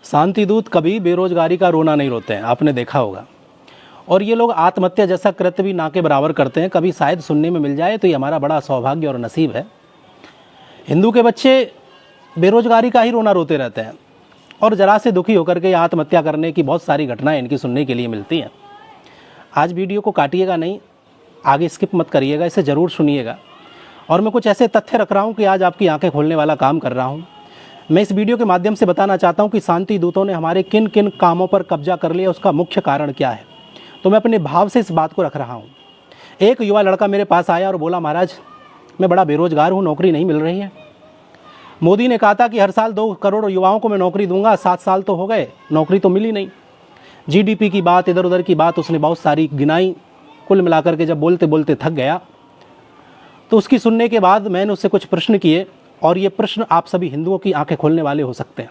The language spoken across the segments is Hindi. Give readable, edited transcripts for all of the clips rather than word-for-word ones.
शांति दूत कभी बेरोजगारी का रोना नहीं रोते हैं, आपने देखा होगा। और ये लोग आत्महत्या जैसा कृत्य भी ना के बराबर करते हैं। कभी शायद सुनने में मिल जाए तो ये हमारा बड़ा सौभाग्य और नसीब है। हिंदू के बच्चे बेरोजगारी का ही रोना रोते रहते हैं और ज़रा से दुखी होकर के आत्महत्या करने की बहुत सारी घटनाएं इनकी सुनने के लिए मिलती हैं। आज वीडियो को काटिएगा नहीं, आगे स्किप मत करिएगा, इसे ज़रूर सुनिएगा। और मैं कुछ ऐसे तथ्य रख रहा हूँ कि आज आपकी आंखें खोलने वाला काम कर रहा हूँ। मैं इस वीडियो के माध्यम से बताना चाहता हूँ कि शांति दूतों ने हमारे किन किन कामों पर कब्जा कर लिया, उसका मुख्य कारण क्या है। तो मैं अपने भाव से इस बात को रख रहा हूँ। एक युवा लड़का मेरे पास आया और बोला, महाराज मैं बड़ा बेरोजगार हूँ, नौकरी नहीं मिल रही है। मोदी ने कहा था कि हर साल 2 करोड़ युवाओं को मैं नौकरी दूंगा, 7 साल तो हो गए, नौकरी तो मिली नहीं। जीडीपी की बात, इधर उधर की बात उसने बहुत सारी गिनाई। कुल मिलाकर के जब बोलते बोलते थक गया तो उसकी सुनने के बाद मैंने उससे कुछ प्रश्न किए, और ये प्रश्न आप सभी हिंदुओं की आंखें खोलने वाले हो सकते हैं।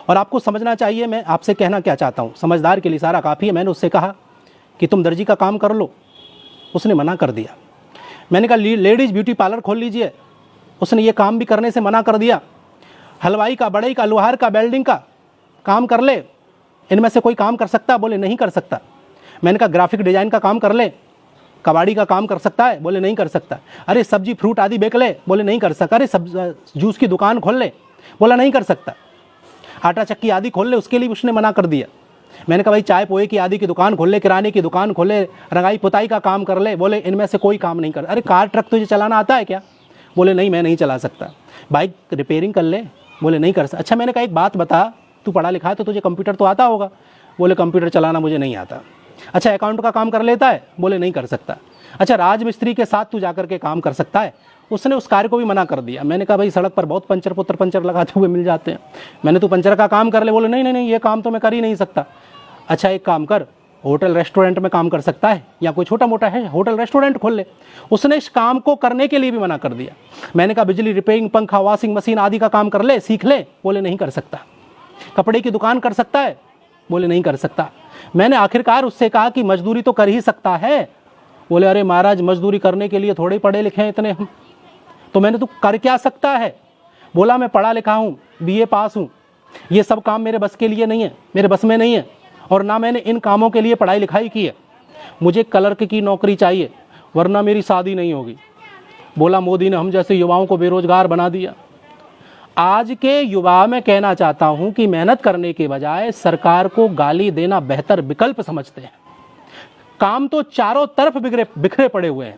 और आपको समझना चाहिए मैं आपसे कहना क्या चाहता हूँ। समझदार के लिए सारा काफ़ी है। मैंने उससे कहा कि तुम दर्जी का काम कर लो, उसने मना कर दिया। मैंने कहा लेडीज़ ब्यूटी पार्लर खोल लीजिए, उसने ये काम भी करने से मना कर दिया। हलवाई का, बढ़ई का, लोहार का, वेल्डिंग का काम कर ले, इनमें से कोई काम कर सकता? बोले नहीं कर सकता। मैंने कहा ग्राफिक डिज़ाइन का काम कर ले, कबाड़ी का काम कर सकता है? बोले नहीं कर सकता। अरे सब्जी फ्रूट आदि बेच ले? बोले नहीं कर सकता। अरे जूस की दुकान खोल ले? बोला नहीं कर सकता। आटा चक्की आदि खोल ले, उसके लिए उसने मना कर दिया। मैंने कहा भाई चाय पोए की आदि की दुकान खोल ले, किराने की दुकान खोल ले, रंगाई पुताई का काम कर ले। बोले इनमें से कोई काम नहीं कर। अरे कार ट्रक तुझे चलाना आता है क्या? बोले नहीं मैं नहीं चला सकता। बाइक रिपेयरिंग कर ले? बोले नहीं कर सकता। अच्छा मैंने कहा एक बात बता, तू पढ़ा लिखा है तो तुझे कंप्यूटर तो आता होगा? बोले कंप्यूटर चलाना मुझे नहीं आता। अच्छा अकाउंट का काम कर लेता है? बोले नहीं कर सकता। अच्छा राजमिस्त्री के साथ तू जाकर के काम कर सकता है? उसने उस कार्य को भी मना कर दिया। मैंने कहा भाई सड़क पर बहुत पंचर लगाते हुए मिल जाते हैं, मैंने तू पंचर का काम कर ले? बोले नहीं नहीं नहीं, ये काम तो मैं कर ही नहीं सकता। अच्छा एक काम कर, होटल रेस्टोरेंट में काम कर सकता है, या कोई छोटा मोटा है होटल रेस्टोरेंट खोल ले। उसने इस काम को करने के लिए भी मना कर दिया। मैंने कहा बिजली रिपेयरिंग, पंखा, वॉशिंग मशीन आदि का काम कर ले, सीख ले? बोले नहीं कर सकता। कपड़े की दुकान कर सकता है? बोले नहीं कर सकता। मैंने आखिरकार उससे कहा कि मजदूरी तो कर ही सकता है? बोले अरे महाराज मजदूरी करने के लिए थोड़े पढ़े लिखे हैं इतने हम। तो मैंने तो कर क्या सकता है? बोला मैं पढ़ा लिखा हूँ, बीए पास हूँ, ये सब काम मेरे बस के लिए नहीं है, मेरे बस में नहीं है, और ना मैंने इन कामों के लिए पढ़ाई लिखाई की है। मुझे क्लर्क की नौकरी चाहिए वरना मेरी शादी नहीं होगी। बोला मोदी ने हम जैसे युवाओं को बेरोजगार बना दिया। आज के युवा में कहना चाहता हूं कि मेहनत करने के बजाय सरकार को गाली देना बेहतर विकल्प समझते हैं। काम तो चारों तरफ बिखरे पड़े हुए हैं,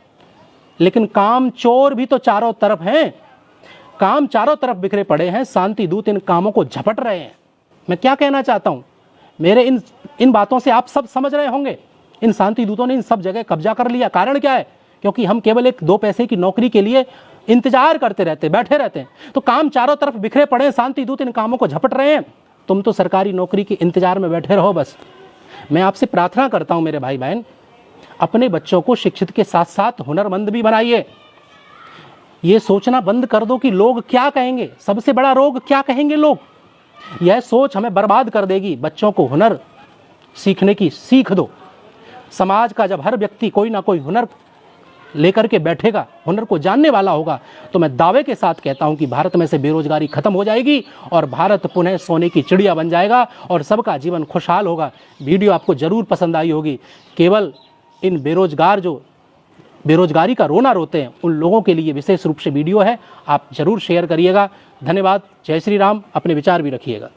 लेकिन काम चोर भी तो चारों तरफ हैं। काम चारों तरफ बिखरे पड़े हैं, शांति दूत इन कामों को झपट रहे हैं। मैं क्या कहना चाहता हूं, मेरे इन बातों से आप सब समझ रहे होंगे। इन शांति दूतों ने इन सब जगह कब्जा कर लिया। कारण क्या है? क्योंकि हम केवल 1-2 पैसे की नौकरी के लिए इंतजार करते रहते, बैठे रहते हैं। तो काम चारों तरफ बिखरे पड़े हैं, शांति दूत इन कामों को झपट रहे हैं। तुम तो सरकारी नौकरी के इंतजार में बैठे रहो बस। मैं आपसे प्रार्थना करता हूं मेरे भाई बहन, अपने बच्चों को शिक्षित के साथ साथ हुनरमंद भी बनाइए। ये सोचना बंद कर दो कि लोग क्या कहेंगे, सबसे बड़ा रोग क्या कहेंगे लोग, यह सोच हमें बर्बाद कर देगी। बच्चों को हुनर सीखने की सीख दो। समाज का जब हर व्यक्ति कोई ना कोई हुनर लेकर के बैठेगा, हुनर को जानने वाला होगा, तो मैं दावे के साथ कहता हूं कि भारत में से बेरोजगारी खत्म हो जाएगी और भारत पुनः सोने की चिड़िया बन जाएगा और सबका जीवन खुशहाल होगा। वीडियो आपको जरूर पसंद आई होगी। केवल इन बेरोजगारी का रोना रोते हैं उन लोगों के लिए विशेष रूप से वीडियो है, आप जरूर शेयर करिएगा। धन्यवाद। जय श्री राम। अपने विचार भी रखिएगा।